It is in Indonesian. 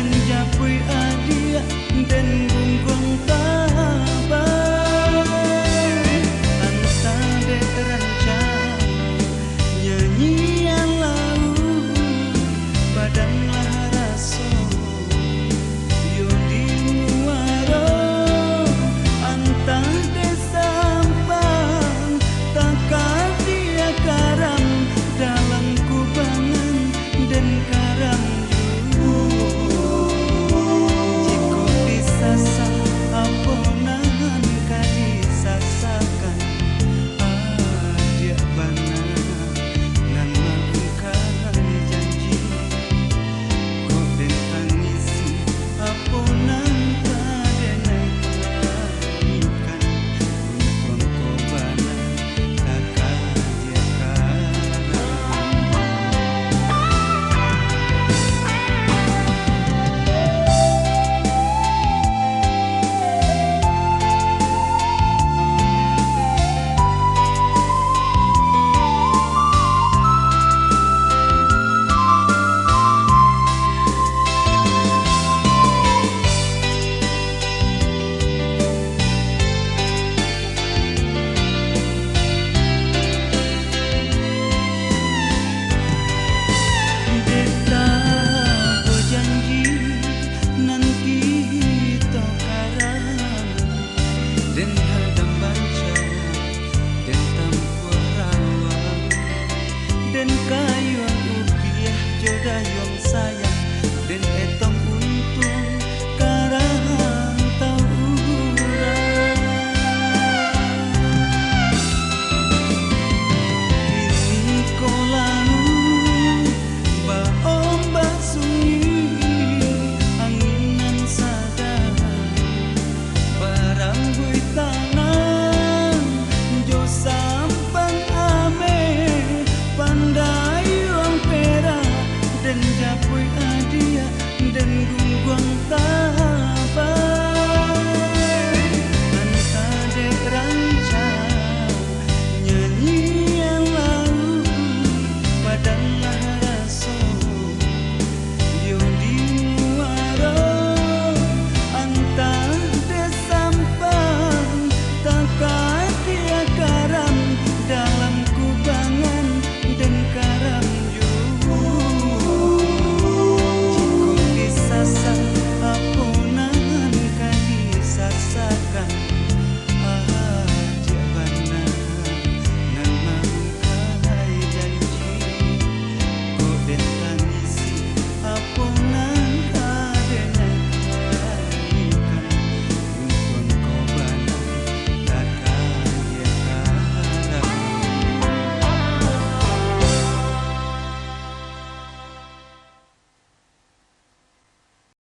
dan japui adia dan gunggong tabang anta de terancam nyanyian lalu padanglah raso yo di muaro anta de sampang takkan dia karam dalam kubangan dan karam dan kayu rupiah jodayong sayang dan etong untung karahan tauran ini kolalu baom basungi anginan sadar barang bui tangan jo sampang ame pandai orang perak dan japui adia dan gunggong